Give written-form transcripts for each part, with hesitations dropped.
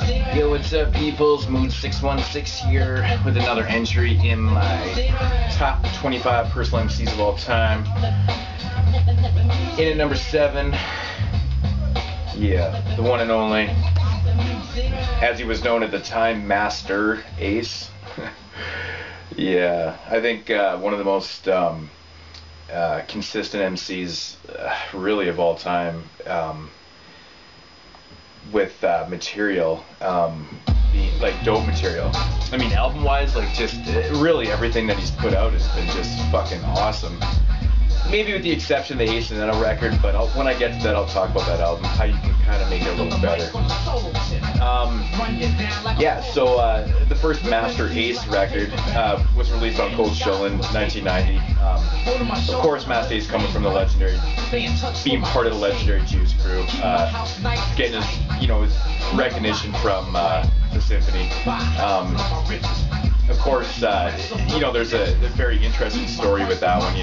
Yo, what's up, peoples? Mood616 here with another entry in my top 25 personal MCs of all time. In at number 7, yeah, the one and only, as he was known at the time, Master Ace. Yeah, I think one of the most consistent MCs really of all time, with material, being like dope material. I mean, album wise, like just really everything that he's put out has been just fucking awesome. Maybe with the exception of the Ace and Nano record, but when I get to that, I'll talk about that album, how you can kind of make it a little better. Yeah, so the first Master Ace record was released on Cold Chill in 1990. Of course, Master Ace coming from the legendary, being part of the legendary Juice crew, getting his, his recognition from the Symphony. Of course, there's a very interesting story with that one.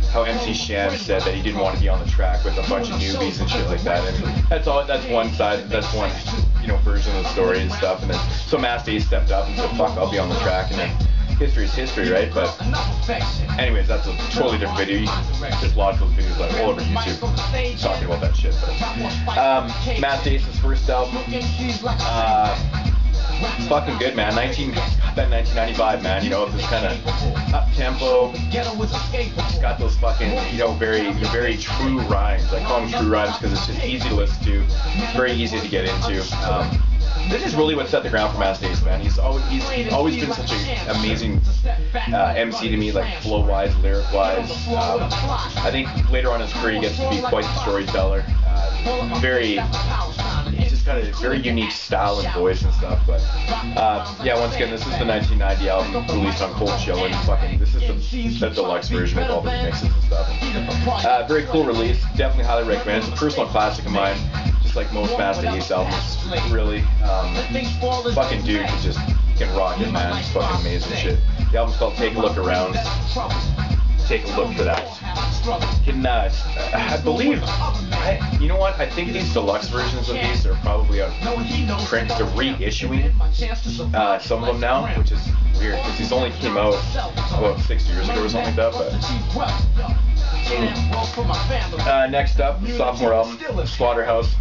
How MC Sham said that he didn't want to be on the track with a bunch of newbies and shit like that, and that's one side, that's one version of the story and stuff. And then so Master Ace stepped up and said, "Fuck, I'll be on the track," and then history is history, right? But anyways, that's a totally different video. There's a lot of those videos like all over YouTube talking about that shit. But Master Ace's first album, it's fucking good, man. 1995, man. This kind of up tempo. It's got those fucking, very true rhymes. I call them true rhymes because it's just easy to listen to, very easy to get into. This is really what set the ground for Master Ace, man. He's always been such an amazing MC to me, like flow-wise, lyric-wise. I think later on in his career he gets to be quite the storyteller. He's just got a very unique style and voice and stuff. But yeah, once again, this is the 1990 album released on Cold Chill, and this is the deluxe version with all the remixes and stuff. Very cool release. Definitely highly recommend. It's a personal classic of mine. Just like most Master Ace albums, really. Fucking dude can rock it, man. It's fucking amazing shit. The album's called Take a Look Around. Take a look for that. I believe, you know what? I think these deluxe versions of these are probably a print. They're reissuing some of them now, which is weird because these only came out about 6 years ago or something like that. But next up, sophomore album, Slaughterhouse.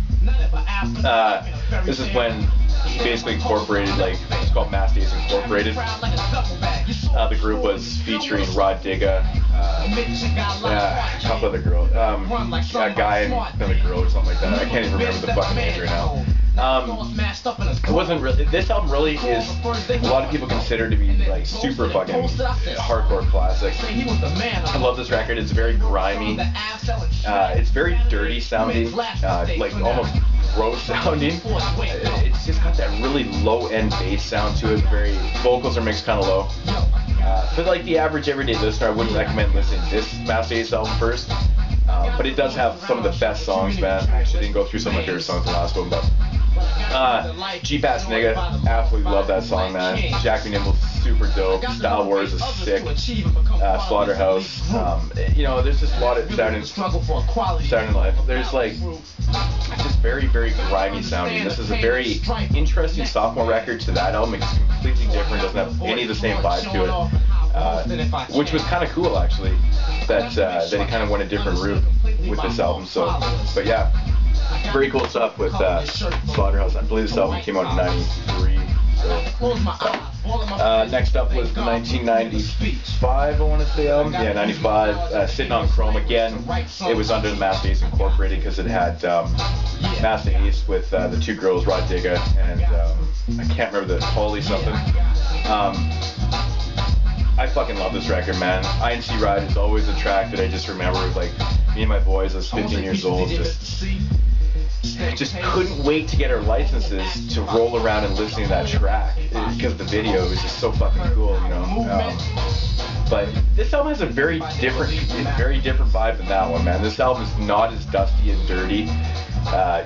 This is when he basically incorporated, it's called Master Ace Incorporated. The group was featuring Rod Digga, a couple other girls, a guy and another girl or something like that. I can't even remember the fucking names right now. It wasn't really, this album really is, a lot of people consider to be super fucking hardcore classic. I love this record. It's very grimy. It's very dirty sounding, almost gross sounding. It's just got that really low end bass sound to it. Vocals are mixed kind of low. For the average everyday listener, I wouldn't recommend listening to this Master Ace album first. But it does have some of the best songs, man. I actually didn't go through some of my favorite songs in the last one, but G-Pass Nigga, absolutely love that song, man. Jack Nimble's super dope. Style Wars is sick. Slaughterhouse. There's just a lot of Saturday Night Live. There's just very, very grimy sounding. This is a very interesting sophomore record to that album. It's completely different. Doesn't have any of the same vibe to it. Which was kind of cool, actually, that he kind of went a different route with this album. So, but yeah, very cool stuff with Slaughterhouse. I believe this album came out in '93. So, next up was the 1995, I want to say album. Yeah, 95. Sitting on Chrome again. It was under the Master Ace Incorporated because it had Master Ace with the two girls, Rod Digga and I can't remember the Holly something. I fucking love this record, man. INC Ride is always a track that I just remember with me and my boys. I was 15 years old, just couldn't wait to get our licenses to roll around and listen to that track because the video is just so fucking cool, But this album has a very different vibe than that one, man. This album is not as dusty and dirty.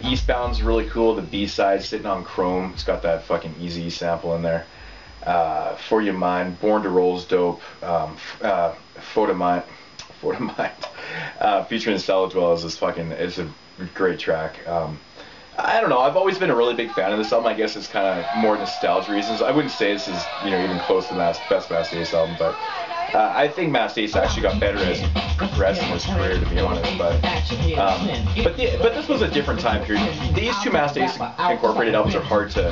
Eastbound's really cool. The B-side, Sitting on Chrome, it's got that fucking Easy sample in there. For Your Mind, Born to Roll's dope. Photo Mind, featuring Celadwell is a great track. I don't know. I've always been a really big fan of this album. I guess it's kind of more nostalgia reasons. I wouldn't say this is, you know, even close to the best Masta Ace album, but I think Masta Ace actually got better as he progressed in his career, to be honest. But this was a different time period. These two Masta Ace Incorporated albums are hard to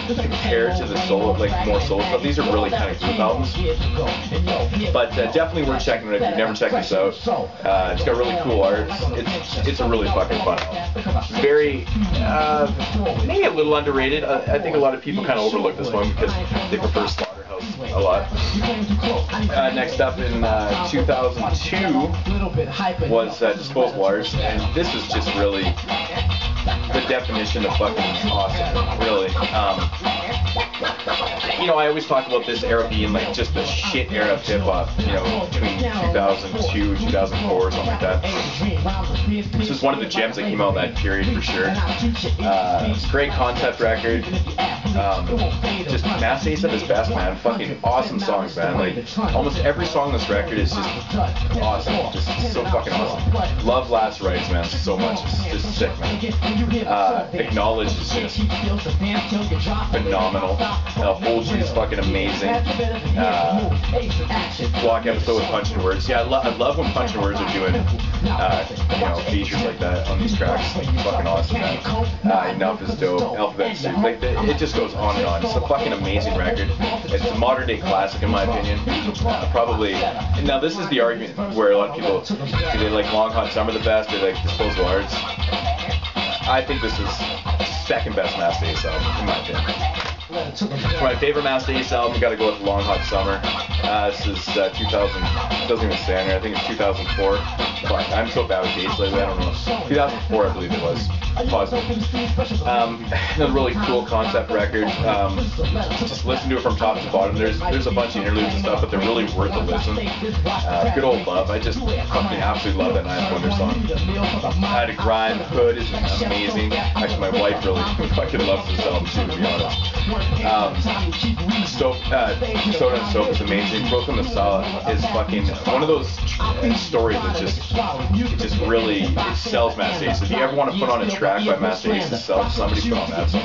compare to the solo, like more solo stuff. These are really kind of group albums. But definitely worth checking it out if you've never checked this out. It's got really cool art. It's a really fucking fun album. Very, maybe a little underrated. I think a lot of people kind of overlook this one because they prefer Slaughterhouse a lot. Next up in 2002 was Disposable Arts, and this is just really the definition of fucking awesome, really. You know, I always talk about this era being like just the shit era of hip-hop, you know, between 2002 and 2004 or something like that. This is one of the gems that came out in that period for sure. Great concept record. Just Masta Ace at his best, man. Fucking awesome songs, man. Like, almost every song on this record is just awesome. Just so fucking awesome. Love Last Rites, man, so much. It's just sick, man. Acknowledge is just phenomenal. Hold You is fucking amazing. Block episode with Punch and Words. Yeah, I love when Punch and Words are doing, you know, features like that on these tracks. Fucking awesome, man. Enough is dope. Alphabet Soup. Like, it just goes on and on. It's a fucking amazing record. It's a modern day classic in my opinion. Probably. Now this is the argument where a lot of people, do they like Long Hot Summer the best, or like Disposable Arts? I think this is second best Masta Ace album in my opinion. For my favorite Masta Ace album, gotta go with Long Hot Summer. This is 2000. It doesn't even say on here. I think it's 2004. Fuck, I'm so bad with dates lately. I don't know. 2004, I believe it was. Positive. Another really cool concept record. Just listen to it from top to bottom. There's a bunch of interludes and stuff, but they're really worth a listen. Good Old Love. I just fucking absolutely love that Ninth Wonder song. Had a Grind. Hood is amazing. Actually, my wife really fucking loves this album too, to be honest. Soda and Soap is amazing. Brooklyn the Sala is fucking one of those stories that just really it sells Masta Ace. If you ever want to put on a track by Masta Ace to sell, somebody put on that song.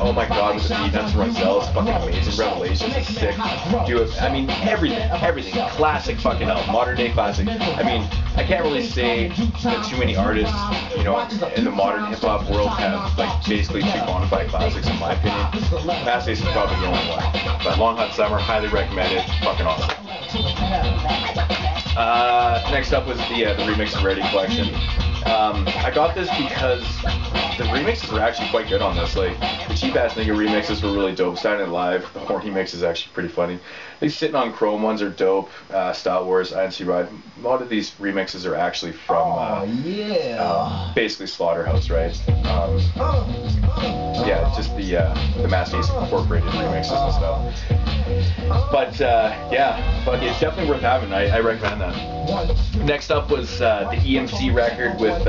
Oh my God, with the beat, Nuts and Roselle is fucking amazing. Revelations is sick. I mean, everything. Classic fucking album. Modern day classic. I mean, I can't really say that too many artists, you know, in the modern hip hop world have like basically two bona fide classics in my opinion. Masta Ace is probably the only one. But Long Hot Summer, highly recommended. Fucking awesome. Next up was the Remix of Rarity collection. I got this because the remixes were actually quite good on this. Like, the Cheap Ass Nigga remixes were really dope. Saturday Night Live, the horny mix is actually pretty funny. These Sitting on Chrome ones are dope. Star Wars, INC Ride. A lot of these remixes are actually from basically Slaughterhouse, right? Yeah, just the Masta Ace Incorporated remixes and stuff. But yeah, but it's definitely worth having. I recommend that. Next up was the EMC record with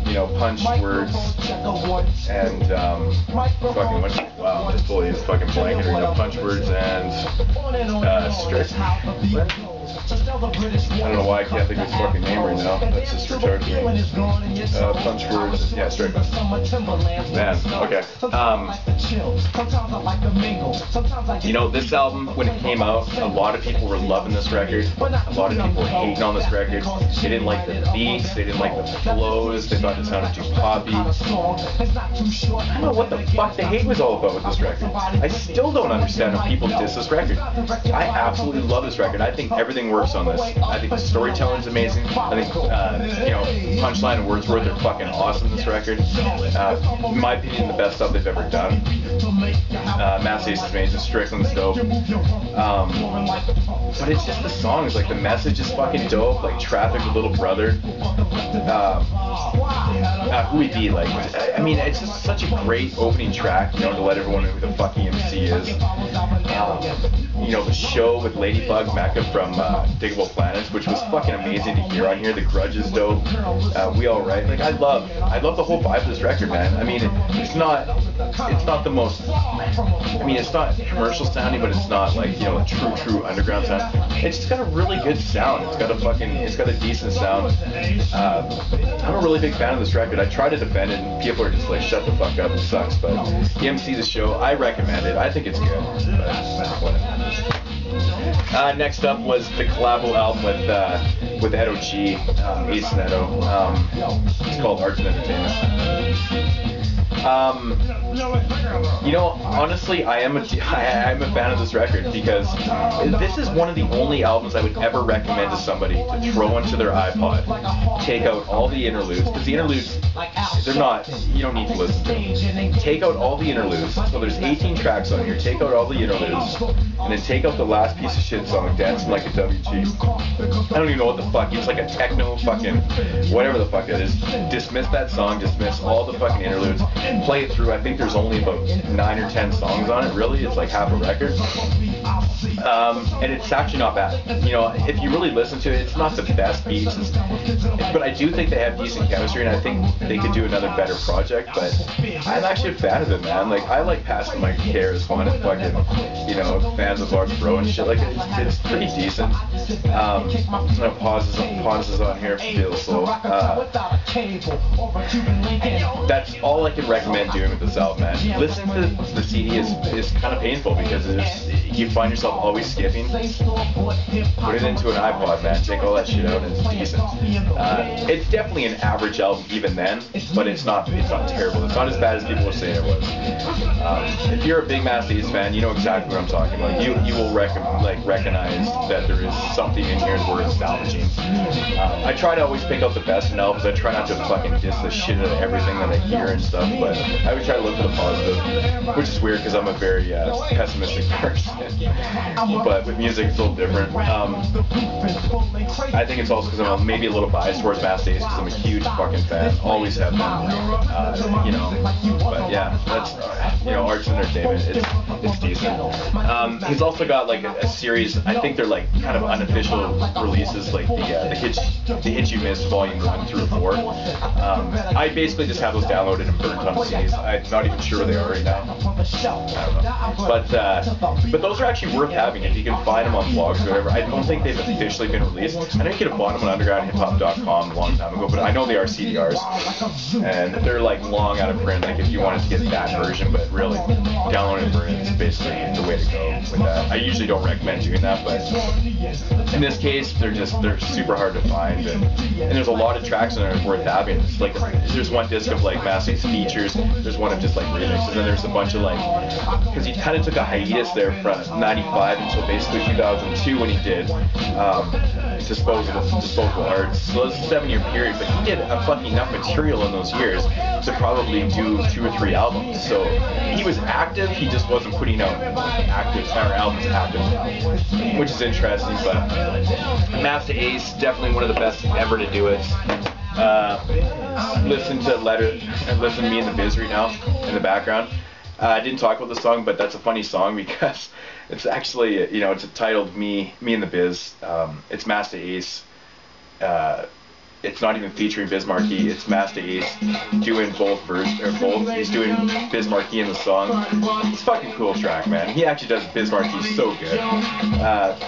you know, Punch Words and fucking what? Wow, this bully is fucking blanking. You know, Punch Words and Strict. I don't know why I can't think of his fucking name right now. That's just retarded me. Punch Words. Yeah, Strict. Man, okay. You know, this album, when it came out, a lot of people were loving this record. A lot of people were hating on this record. They didn't like the beats. They didn't like the flows. They thought it sounded too poppy. I don't know what the fuck the hate was all about with this record. I still don't understand how people diss this record. I absolutely love this record. I think everything works on this. I think the storytelling's amazing. I think, you know, Punchline and Wordsworth are fucking awesome in this record. In my opinion, the best stuff they've ever done. Masta Ace is amazing. Strickland's dope. But it's just the songs. Like, the message is fucking dope. Like, Traffic with Little Brother. Who We Be, like, I mean, it's just such a great opening track, you know, to let everyone know who the fuck Emc is. you know, the show with Ladybug Mecca from Diggable Planets, which was fucking amazing to hear on here. The Grudge is dope. We All Right. Like, I love the whole vibe of this record, man. I mean, it's not the most, I mean, it's not commercial sounding, but it's not like, you know, a true underground sound. It's just got a really good sound. It's got a decent sound. I'm a really big fan of this record. I try to defend it, and people are just like, shut the fuck up, it sucks. But Emc The Show, I recommend it. I think it's good. But whatever. Next up was the collabo album with Edo G, Ace and Edo. It's called Arts and Entertainment. You know, honestly, I'm a fan of this record because this is one of the only albums I would ever recommend to somebody to throw onto their iPod, take out all the interludes, because the interludes, they're not, you don't need to listen to them. Take out all the interludes, so there's 18 tracks on here, take out all the interludes, and then take out the last piece of shit song, Dancing Like a WG. I don't even know what the fuck, it's like a techno fucking, whatever the fuck it is. Dismiss that song, dismiss all the fucking interludes, play it through. I think there's only about 9 or 10 songs on it, really. It's like half a record. And it's actually not bad. You know, if you really listen to it, it's not the best beats, but I do think they have decent chemistry, and I think they could do another better project. But I'm actually a fan of it, man. Like, I like Passing My Cares one and fucking, you know, Fans of Large Bro and shit. Like, it's pretty decent. Pauses on here feel slow. That's all I can recommend doing with this album, man. Listening to the CD is kind of painful because you find yourself always skipping. Put it into an iPod, man. Take all that shit out, and it's decent. It's definitely an average album even then, but it's not terrible. It's not as bad as people were saying it was. If you're a big Master Ace fan, you know exactly what I'm talking about. You will recognize that there is something in here worth salvaging. I try to always pick out the best in albums. I try not to fucking diss the shit out of everything that I hear and stuff, but I would try to look for the positive, which is weird because I'm a very pessimistic person. But with music, it's a little different. I think it's also because I'm maybe a little biased towards Master Ace because I'm a huge fucking fan. Always have been. You know, but yeah, that's Arts and Entertainment. It's decent. He's also got like a series. I think they're like kind of unofficial releases, like the hits you missed, Volume 1 through 4. I basically just have those downloaded and burnt on CDs. I'm not even sure where they are right now. I don't know. But those are actually worth having if you can find them on blogs or whatever. I don't think they've officially been released. I know you could have bought them on undergroundhiphop.com a long time ago, but I know they are CDRs, and they're like long out of print. Like if you wanted to get that version, but really downloading and burning is basically the way to go with that. I usually don't recommend doing that, but in this case, they're super hard to find, and there's a lot of tracks in there worth having. It's like there's one disc of like Master Ace features, there's one of just like remixes, and then there's a bunch of like, because he kind of took a hiatus there from 95 until basically 2002 when he did Disposable Arts. So it's a 7-year period, but he did a fucking enough material in those years to probably do 2 or 3 albums. So he was active, he just wasn't putting out albums active, which is interesting. But Master Ace, definitely one of the best ever to do it. Listen to Letter and listen to Me in the Biz right now in the background. I didn't talk about the song, but that's a funny song because it's actually, it's titled Me in the Biz. It's Master Ace. It's not even featuring Biz Markie. It's Master Ace doing both both. He's doing Biz Markie in the song. It's a fucking cool track, man. He actually does Biz Markie so good.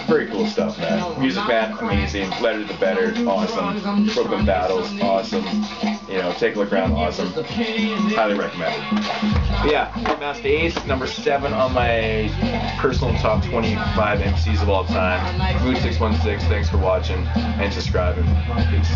Very cool stuff, man. Music Man, amazing. Letter to the Better, awesome. Brooklyn Battles, awesome. Take a look around, awesome. Highly recommend it. But yeah, Master Ace, number 7 on my personal top 25 MCs of all time. Mood616, thanks for watching and subscribing. Peace.